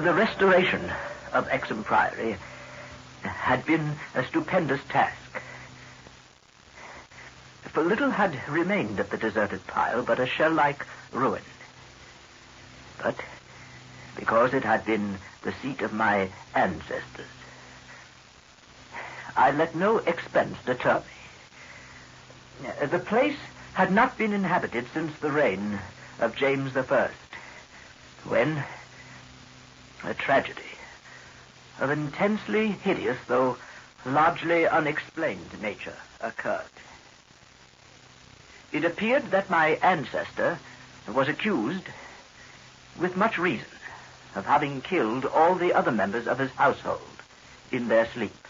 The restoration of Exham Priory had been a stupendous task. For little had remained of the deserted pile but a shell-like ruin. But because it had been the seat of my ancestors, I let no expense deter me. The place had not been inhabited since the reign of James I, when a tragedy of intensely hideous, though largely unexplained nature occurred. It appeared that my ancestor was accused, with much reason, of having killed all the other members of his household in their sleep.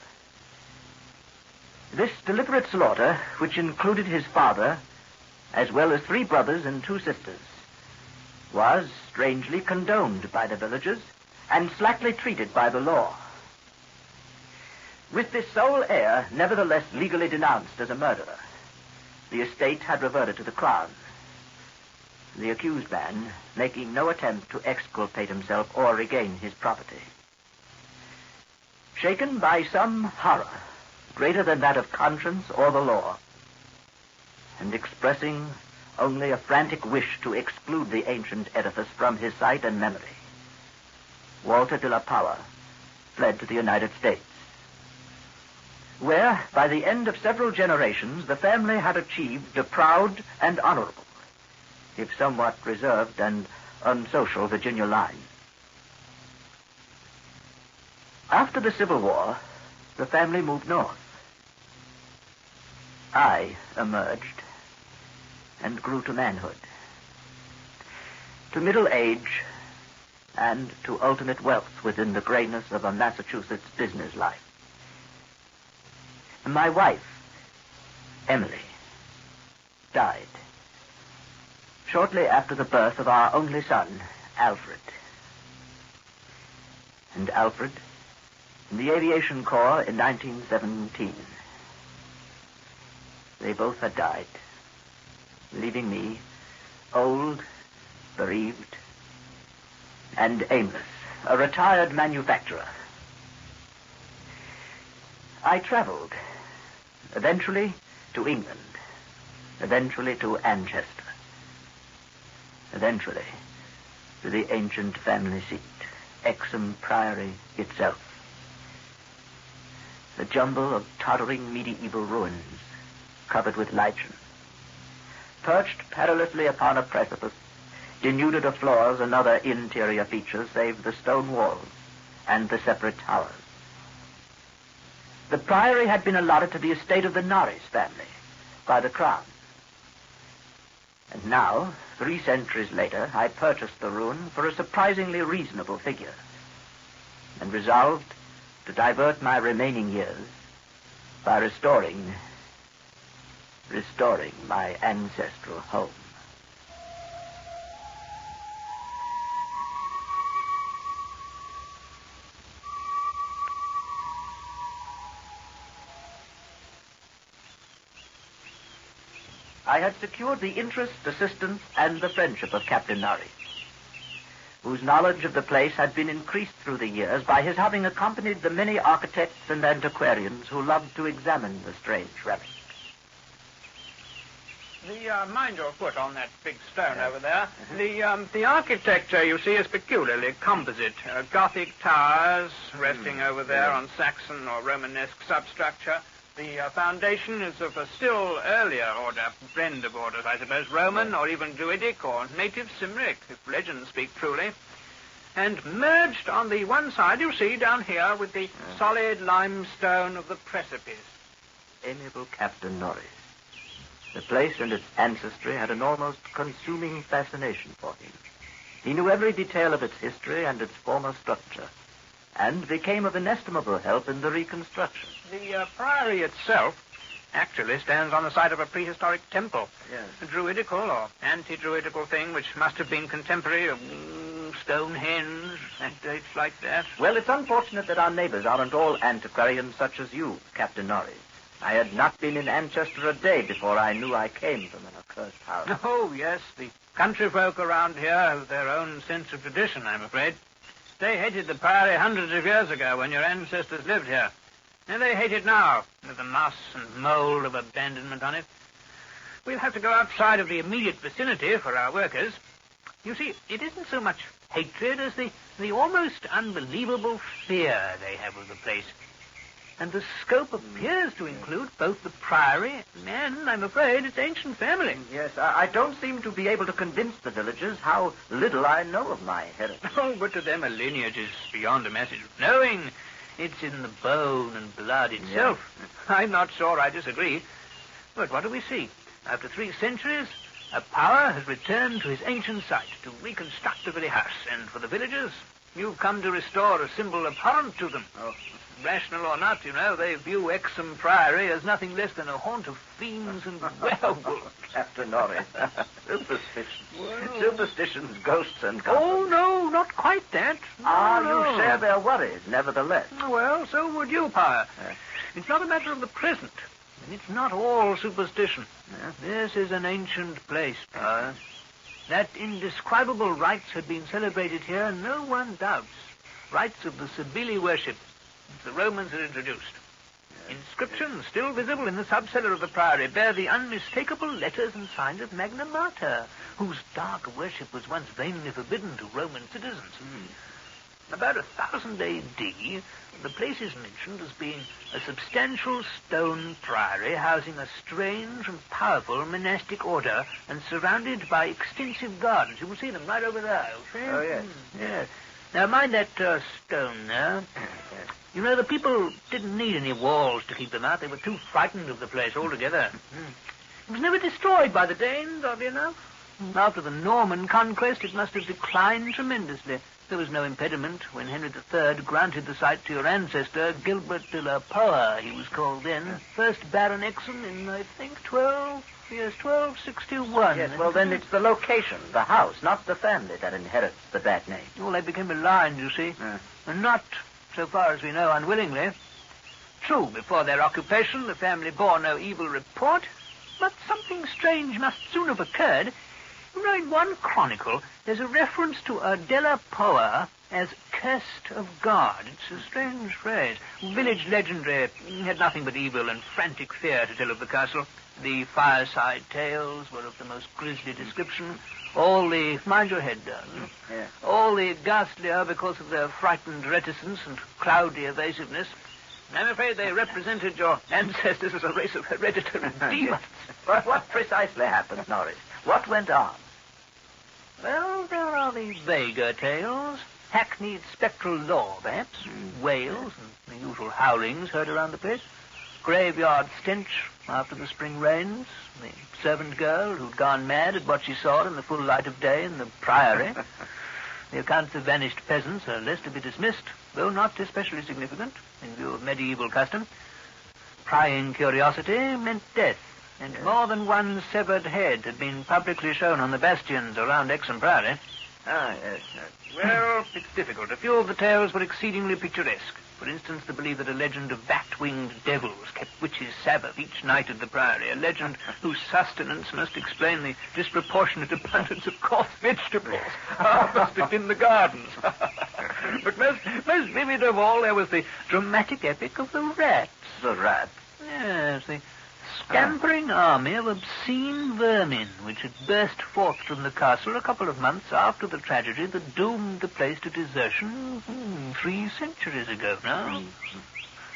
This deliberate slaughter, which included his father, as well as 3 brothers and 2 sisters, was strangely condoned by the villagers and slackly treated by the law. With this sole heir nevertheless legally denounced as a murderer, the estate had reverted to the crown, the accused man making no attempt to exculpate himself or regain his property. Shaken by some horror greater than that of conscience or the law, and expressing only a frantic wish to exclude the ancient edifice from his sight and memory, Walter de la Power fled to the United States, where, by the end of several generations, the family had achieved a proud and honorable, if somewhat reserved and unsocial, Virginia line. After the Civil War, the family moved north. I emerged and grew to manhood, to middle age, and to ultimate wealth within the grayness of a Massachusetts business life. My wife, Emily, died shortly after the birth of our only son, Alfred. And Alfred, in the Aviation Corps in 1917. They both had died, leaving me old, bereaved, and aimless, a retired manufacturer. I traveled, eventually to England, eventually to Manchester, eventually to the ancient family seat, Exham Priory itself. The jumble of tottering medieval ruins covered with lichen, perched perilously upon a precipice, denuded of floors and other interior features save the stone walls and the separate towers. The priory had been allotted to the estate of the Norris family by the crown. And now, 3 centuries later, I purchased the ruin for a surprisingly reasonable figure, and resolved to divert my remaining years by restoring my ancestral home. I had secured the interest, assistance, and the friendship of Captain Norris, whose knowledge of the place had been increased through the years by his having accompanied the many architects and antiquarians who loved to examine the strange relics. Mind your foot on that big stone over there. The architecture, you see, is peculiarly composite. Gothic towers resting over there on Saxon or Romanesque substructure. The foundation is of a still earlier order, blend of orders, I suppose, Roman or even Druidic or native Cymric, if legends speak truly. And merged on the one side, you see, down here, with the solid limestone of the precipice. Amiable Captain Norris. The place and its ancestry had an almost consuming fascination for him. He knew every detail of its history and its former structure, and became of inestimable help in the reconstruction. The priory itself actually stands on the site of a prehistoric temple. Yes. A druidical or anti-druidical thing which must have been contemporary of Stonehenge and dates like that. Well, it's unfortunate that our neighbors aren't all antiquarians such as you, Captain Norris. I had not been in Manchester a day before I knew I came from an accursed house. Oh, yes, the country folk around here have their own sense of tradition, I'm afraid. They hated the priory hundreds of years ago when your ancestors lived here. And they hate it now, with the moss and mold of abandonment on it. We'll have to go outside of the immediate vicinity for our workers. You see, it isn't so much hatred as the almost unbelievable fear they have of the place. And the scope appears to include both the priory and, I'm afraid, its ancient family. Yes, I don't seem to be able to convince the villagers how little I know of my heritage. Oh, but to them a lineage is beyond a message of knowing. It's in the bone and blood itself. Yeah. I'm not sure I disagree. But what do we see? After 3 centuries, a power has returned to his ancient site to reconstruct the very house. And for the villagers, you've come to restore a symbol abhorrent to them. Oh. Rational or not, they view Exham Priory as nothing less than a haunt of fiends and werewolves. Captain Norris. Superstitions, ghosts, and comfort. Oh, no, not quite that. No. You share their worries, nevertheless. Well, so would you, Power. It's not a matter of the present, and it's not all superstition. This is an ancient place, Power. That indescribable rites had been celebrated here, no one doubts. Rites of the Cybele worship the Romans had introduced. Inscriptions, still visible in the subcellar of the priory, bear the unmistakable letters and signs of Magna Mater, whose dark worship was once vainly forbidden to Roman citizens. About 1000 A.D., the place is mentioned as being a substantial stone priory housing a strange and powerful monastic order and surrounded by extensive gardens. You will see them right over there. Oh, yes. Yes. Now, mind that stone there. The people didn't need any walls to keep them out. They were too frightened of the place altogether. It was never destroyed by the Danes, oddly enough. After the Norman conquest, it must have declined tremendously. There was no impediment when Henry III granted the site to your ancestor, Gilbert de la Poer, he was called then, first Baron Exham in, I think, 1261. Yes, well, then it's the location, the house, not the family that inherits the bad name. Well, they became aligned, you see, and not, so far as we know, unwillingly. True, before their occupation, the family bore no evil report, but something strange must soon have occurred. In one chronicle, there's a reference to a de la Poer as cursed of God. It's a strange phrase. Village legendary had nothing but evil and frantic fear to tell of the castle. The fireside tales were of the most grisly description. Mind your head, darling. Yeah. All the ghastlier because of their frightened reticence and cloudy evasiveness. I'm afraid they represented your ancestors as a race of hereditary demons. But what precisely happened, Norris? What went on? Well, there are the vaguer tales. Hackneyed spectral lore, perhaps. Wails and the usual howlings heard around the place. Graveyard stench after the spring rains. The servant girl who'd gone mad at what she saw in the full light of day in the priory. The accounts of vanished peasants are less to be dismissed, though not especially significant in view of medieval custom. Prying curiosity meant death. And more than one severed head had been publicly shown on the bastions around Exham Priory. Yes. Well, it's difficult. A few of the tales were exceedingly picturesque. For instance, the belief that a legend of bat-winged devils kept witches' Sabbath each night at the Priory, a legend whose sustenance must explain the disproportionate abundance of coarse vegetables harvested in the gardens. But most vivid of all, there was the dramatic epic of the rats. The rats? Yes, the scampering army of obscene vermin which had burst forth from the castle a couple of months after the tragedy that doomed the place to desertion 3 centuries ago now.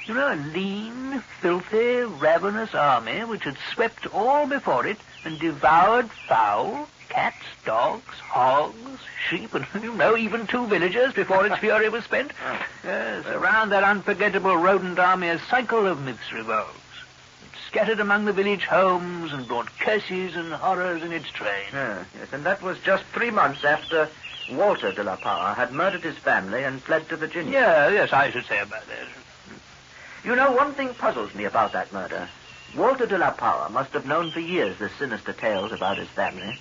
A lean, filthy, ravenous army which had swept all before it and devoured fowl, cats, dogs, hogs, sheep, and, even 2 villagers before its fury was spent. Yes, around that unforgettable rodent army a cycle of myths revolves. Scattered among the village homes and brought curses and horrors in its train. Yes, and that was just 3 months after Walter de la Poer had murdered his family and fled to Virginia. Yes, I should say about that. One thing puzzles me about that murder. Walter de la Poer must have known for years the sinister tales about his family,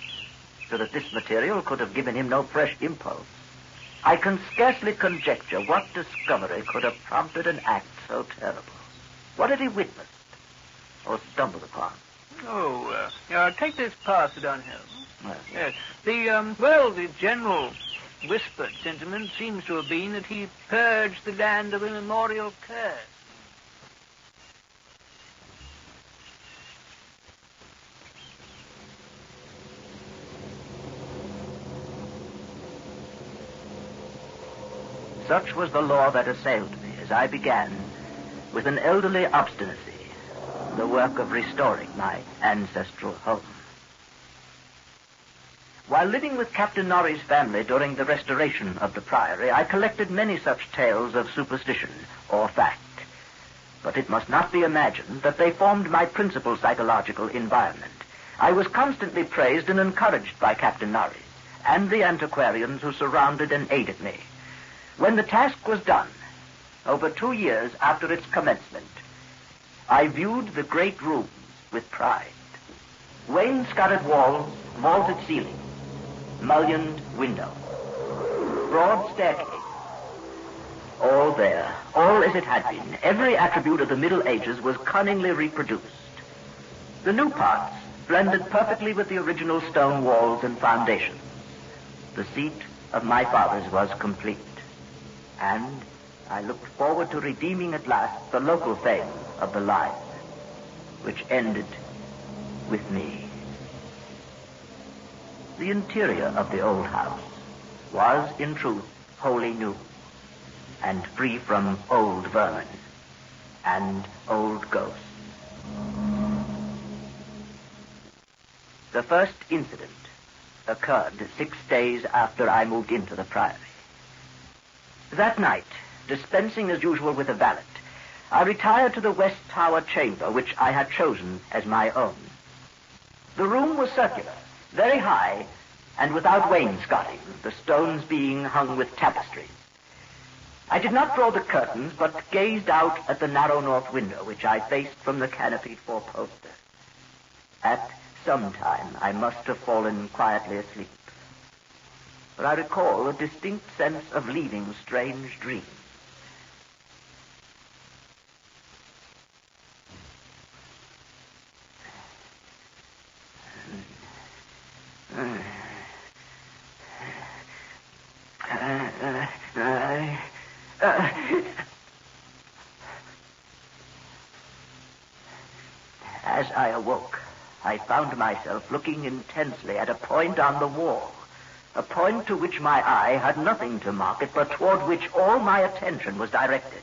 so that this material could have given him no fresh impulse. I can scarcely conjecture what discovery could have prompted an act so terrible. What had he witnessed? Or stumbled upon? Take this path downhill. Yes. The general whispered sentiment seems to have been that he purged the land of immemorial curse. Such was the law that assailed me as I began, with an elderly obstinacy, the work of restoring my ancestral home. While living with Captain Norrie's family during the restoration of the priory, I collected many such tales of superstition or fact. But it must not be imagined that they formed my principal psychological environment. I was constantly praised and encouraged by Captain Norrie and the antiquarians who surrounded and aided me. When the task was done, over 2 years after its commencement, I viewed the great rooms with pride. Wainscoted walls, vaulted ceilings, mullioned windows, broad staircase, all there, all as it had been. Every attribute of the Middle Ages was cunningly reproduced. The new parts blended perfectly with the original stone walls and foundations. The seat of my fathers was complete. And I looked forward to redeeming at last the local fame of the line, which ended with me. The interior of the old house was, in truth, wholly new, and free from old vermin and old ghosts. The first incident occurred 6 days after I moved into the priory. That night, dispensing as usual with a valet, I retired to the West Tower chamber, which I had chosen as my own. The room was circular, very high, and without wainscoting, the stones being hung with tapestry. I did not draw the curtains, but gazed out at the narrow north window, which I faced from the canopied four-poster. At some time, I must have fallen quietly asleep, but I recall a distinct sense of leaving strange dreams. As I awoke, I found myself looking intensely at a point on the wall, a point to which my eye had nothing to mark it, but toward which all my attention was directed.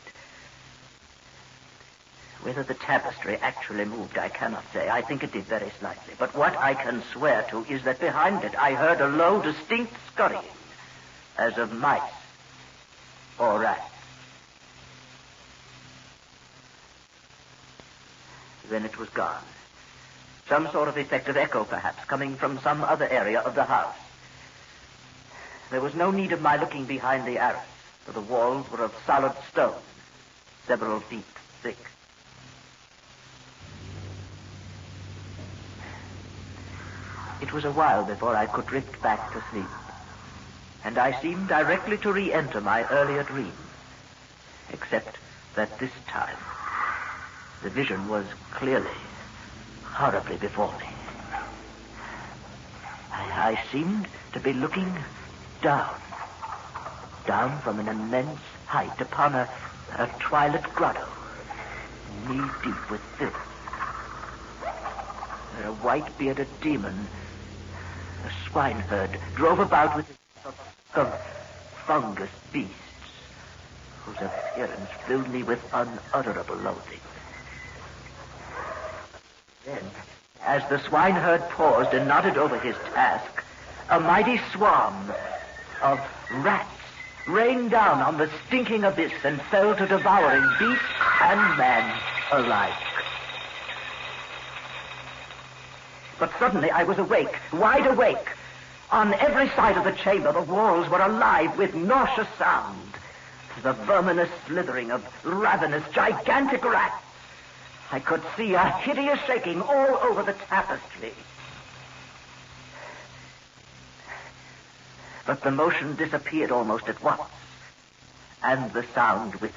Whether the tapestry actually moved, I cannot say. I think it did very slightly. But what I can swear to is that behind it I heard a low, distinct scurrying, as of mice or rats. Then it was gone. Some sort of effect of echo, perhaps, coming from some other area of the house. There was no need of my looking behind the arras, for the walls were of solid stone, several feet thick. It was a while before I could drift back to sleep, and I seemed directly to re-enter my earlier dream, except that this time the vision was clearly, horribly before me. I seemed to be looking down from an immense height upon a twilit grotto, knee-deep with filth, where a white-bearded demon, a swineherd, drove about with of fungus beasts, whose appearance filled me with unutterable loathing. Then, as the swineherd paused and nodded over his task, a mighty swarm of rats rained down on the stinking abyss and fell to devouring beast and man alike. But suddenly I was awake, wide awake. On every side of the chamber, the walls were alive with nauseous sound, the verminous slithering of ravenous, gigantic rats. I could see a hideous shaking all over the tapestry. But the motion disappeared almost at once, and the sound with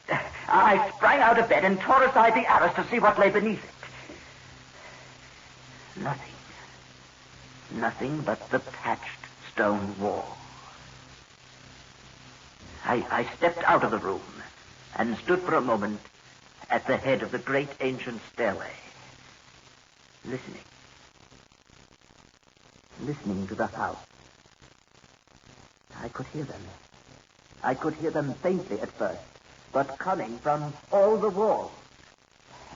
it. I sprang out of bed and tore aside the arras to see what lay beneath it. Nothing but the patched stone wall. I stepped out of the room and stood for a moment at the head of the great ancient stairway, listening to the house. I could hear them. I could hear them faintly at first, but coming from all the walls.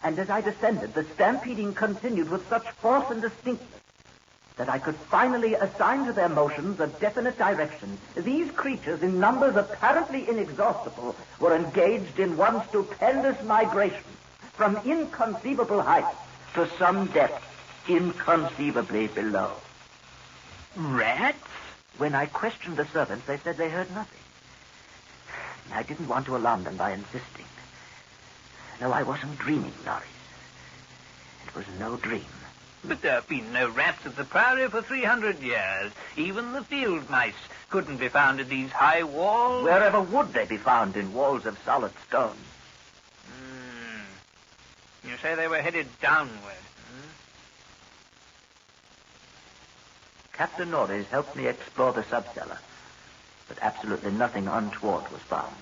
And as I descended, the stampeding continued with such force and distinctness that I could finally assign to their motions a definite direction. These creatures, in numbers apparently inexhaustible, were engaged in one stupendous migration from inconceivable heights to some depth inconceivably below. Rats? When I questioned the servants, they said they heard nothing. I didn't want to alarm them by insisting. No, I wasn't dreaming, Norris. It was no dream. But there have been no rats at the Priory for 300 years. Even the field mice couldn't be found in these high walls. Wherever would they be found in walls of solid stone? You say they were headed downward. Captain Norris helped me explore the subcellar, but absolutely nothing untoward was found.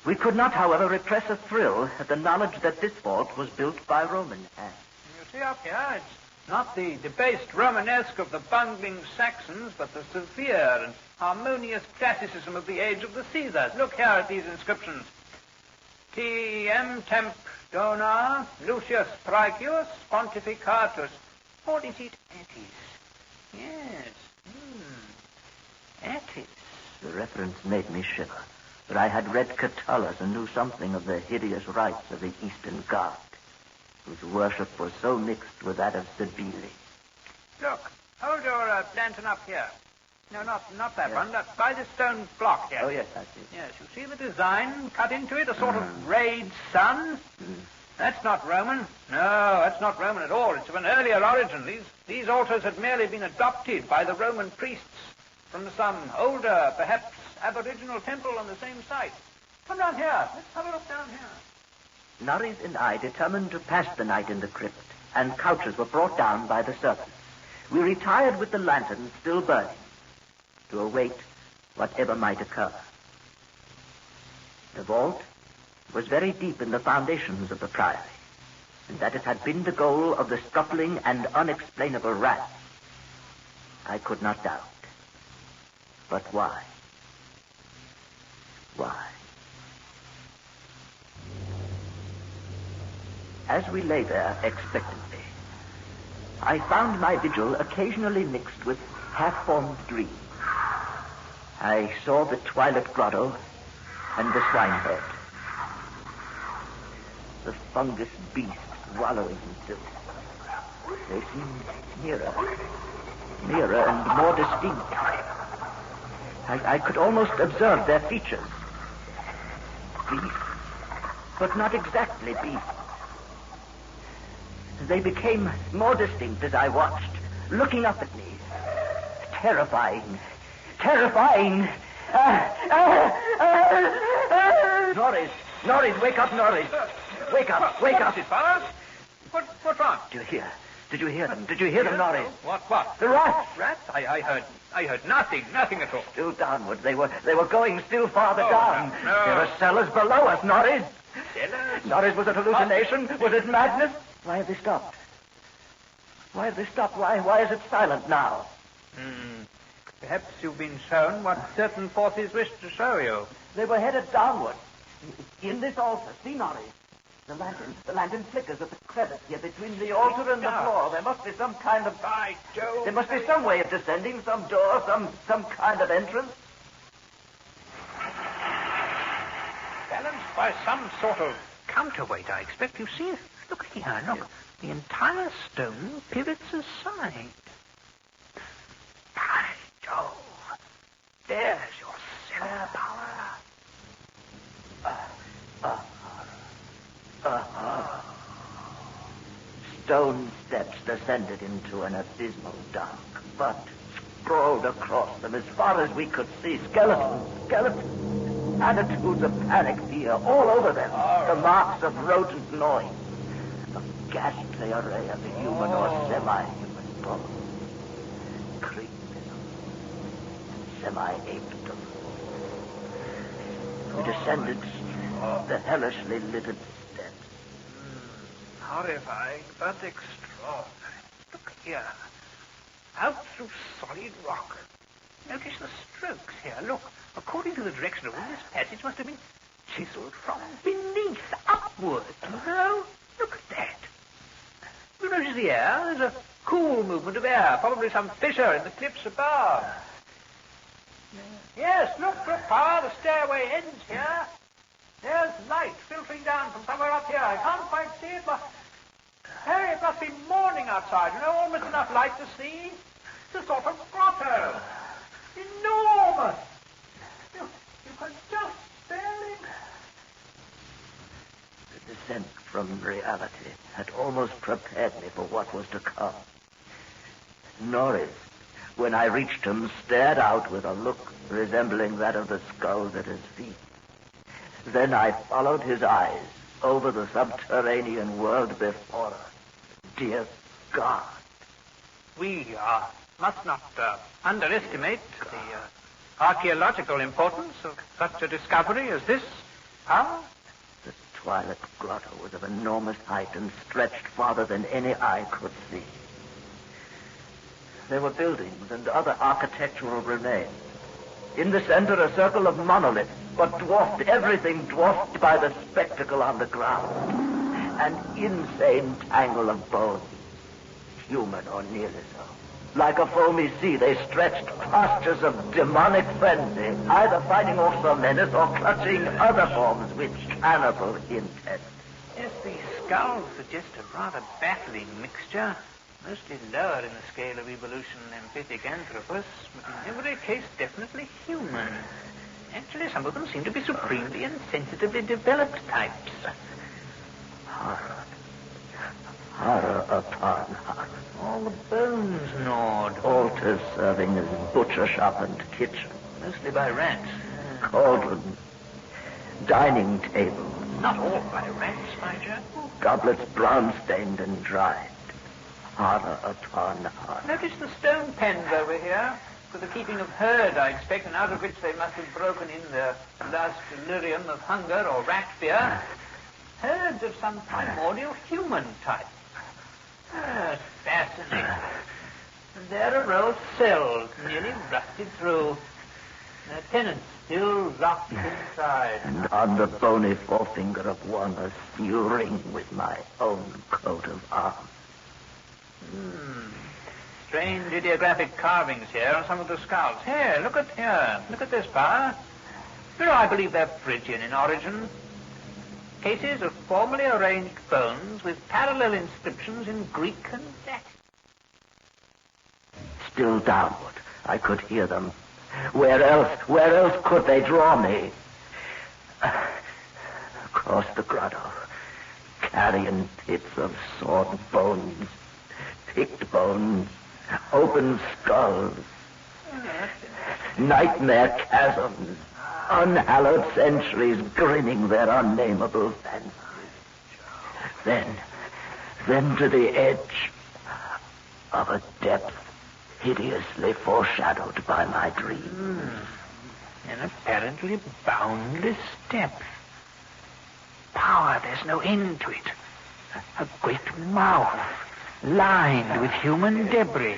We could not, however, repress a thrill at the knowledge that this vault was built by Roman hands. You see up here, it's not the debased Romanesque of the bungling Saxons, but the severe and harmonious classicism of the age of the Caesars. Look here at these inscriptions. T.M. Temp Dona Lucius Praecius Pontificatus. What is it? Attis. Yes. Attis. The reference made me shiver, but I had read Catullus and knew something of the hideous rites of the Eastern God, whose worship was so mixed with that of Cybele. Look, hold your lantern up here. No, not that one. That's by this stone block here. Oh, yes, I see. Yes, you see the design cut into it? A sort of rayed sun? That's not Roman. No, that's not Roman at all. It's of an earlier origin. These altars had merely been adopted by the Roman priests from some older, perhaps aboriginal temple on the same site. Come down here. Let's have a look down here. Norris and I determined to pass the night in the crypt, and couches were brought down by the servants. We retired with the lanterns still burning to await whatever might occur. The vault was very deep in the foundations of the priory, and that it had been the goal of the scuffling and unexplainable rats, I could not doubt. But why? Why? As we lay there expectantly, I found my vigil occasionally mixed with half-formed dreams. I saw the twilit grotto and the swineherd, the fungus beasts wallowing in filth. They seemed nearer and more distinct. I could almost observe their features. Beast, but not exactly beast. They became more distinct as I watched, looking up at me. Terrifying. Norris, wake up, Norris. Wake up. What is it, fellas? What's wrong? Did you hear them? Did you hear them, Norris? What? The rats. Rats? I heard nothing at all. Still downward. They were going still farther down. No. There are cellars below us, Norris. Cellars? Norris, was it hallucination? Was it madness? Why have they stopped? Why is it silent now? Perhaps you've been shown what certain forces wish to show you. They were headed downward. In this altar. See, Norris? The lantern flickers at the crevice here between the altar and the floor. There must be some kind of... By Jove! There must be some way of descending, some door, some kind of entrance. Balanced by some sort of counterweight, I expect. You see? Look here, look. Yes. The entire stone pivots aside. By Jove! There's your cellar power. Stone steps descended into an abysmal dark, but sprawled across them as far as we could see. Skeletons, attitudes of panic fear all over them, the marks of rodent gnawing, a ghastly array of human or semi-human bones. creep semi-apedom. We descended the hellishly littered steps. Horrifying, but extraordinary. Look here. Out through solid rock. Notice the strokes here. Look, according to the direction of all this passage must have been chiseled from beneath upward. No? Look at that. You notice the air? There's a cool movement of air, probably some fissure in the cliffs above. Yes, look, Papa, the stairway ends here. There's light filtering down from somewhere up here. I can't quite see it, but... Hey, it must be morning outside. You know, almost enough light to see. It's a sort of grotto. Enormous. You can just barely... The descent from reality had almost prepared me for what was to come. Norris, when I reached him, stared out with a look resembling that of the skulls at his feet. Then I followed his eyes over the subterranean world before us. Dear God. We must not underestimate the archaeological importance of such a discovery as this. The Twilit Grotto was of enormous height and stretched farther than any eye could see. There were buildings and other architectural remains. In the center, a circle of monoliths, but dwarfed, everything dwarfed by the spectacle on the ground. An insane tangle of bones, human or nearly so. Like a foamy sea, they stretched postures of demonic frenzy, either fighting off some menace or clutching other forms with cannibal intent. Yes, these skulls suggest a rather baffling mixture. Mostly lower in the scale of evolution than Pithecanthropus, but in every case definitely human. Actually, some of them seem to be supremely and sensitively developed types. Horror upon horror. All the bones gnawed. Altars serving as butcher shop and kitchen. Mostly by rats. Cauldrons. Dining tables. Not all by rats, my Jack. Goblets brown-stained and dried. Horror upon horror. Notice the stone pens over here. For the keeping of herd, I expect, and out of which they must have broken in their last delirium of hunger or rat fear. Herds of some primordial human type. Fascinating. And there are a row of cells nearly rusted through. Their tenants still locked inside. And on the bony forefinger of one, a steel ring with my own coat of arms. Strange ideographic carvings here on some of the skulls. Here, look at this, Pa. You know, I believe they're Phrygian in origin. Cases of formally arranged bones with parallel inscriptions in Greek and Latin. Still downward, I could hear them. Where else could they draw me? Across the grotto, carrion pits of sawed bones, picked bones, open skulls, nightmare chasms, unhallowed centuries grinning their unnameable fancies. Then to the edge of a depth hideously foreshadowed by my dreams. An apparently boundless depth. Power, there's no end to it. A great mouth, lined with human debris.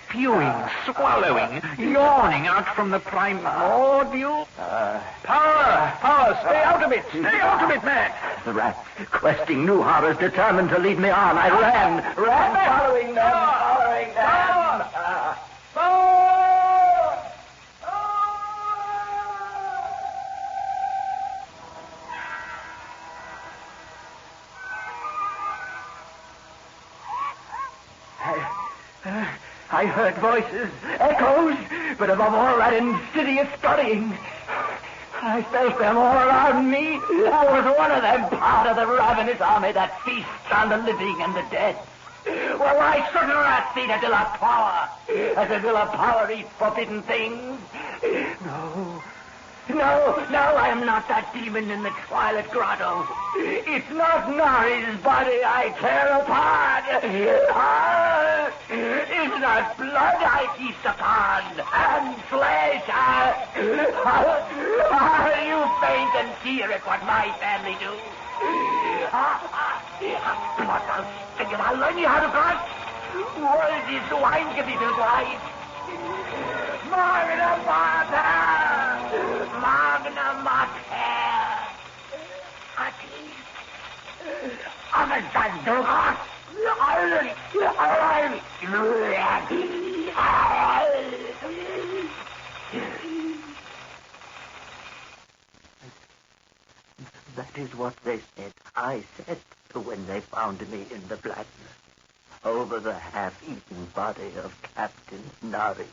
Spewing, swallowing, yawning out from the primordial. Power, stay out of it, man. The rats, questing new horrors, determined to lead me on. I ran, following them. I heard voices, echoes, but above all that insidious scurrying. I felt them all around me. I was one of them, part of the ravenous army that feasts on the living and the dead. Well, why shouldn't rats eat a deal of power? As a deal of power eat forbidden things? No, I am not that demon in the Twilight Grotto. It's not Nari's body I tear apart. It's not blood I feast upon, and flesh. You faint and tear at what my family do. Blood, I'll sting it. I'll learn you how to grunt. Words is wine can be filled wine. Magna Mater! Magna Mater! That is what they said. I said when they found me in the blackness, over the half-eaten body of Captain Norris.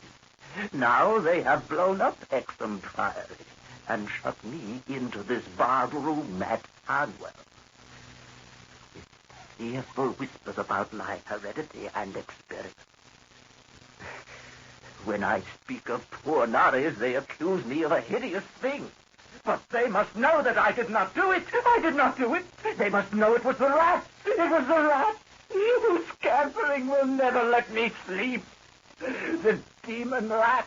Now they have blown up Hexham Priory and shut me into this barred room at Hanwell. With fearful whispers about my heredity and experience. When I speak of poor Norris, they accuse me of a hideous thing. But they must know that I did not do it. I did not do it. They must know it was the rat. It was the rat whose scampering will never let me sleep. The demon rat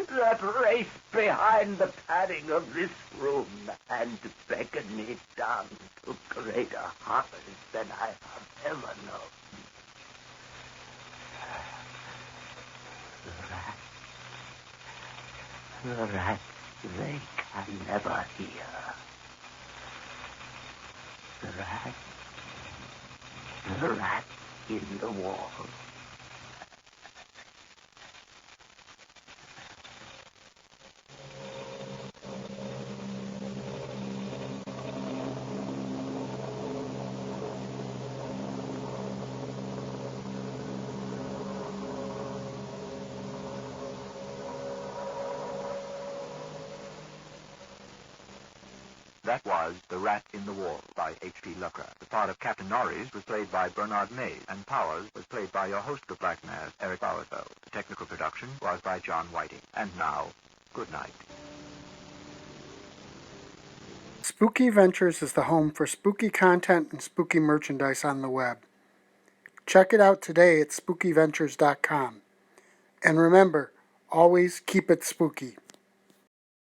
that raced behind the padding of this room and beckoned me down to greater horrors than I have ever known. The rat they can never hear. The rat in the wall. That was The Rat in the Wall by H.P. Lovecraft. The part of Captain Norris was played by Bernard Mays, and Powers was played by your host of Black Mass, Eric Bauerfeld. The technical production was by John Whiting. And now, good night. Spooky Ventures is the home for spooky content and spooky merchandise on the web. Check it out today at spookyventures.com. And remember, always keep it spooky.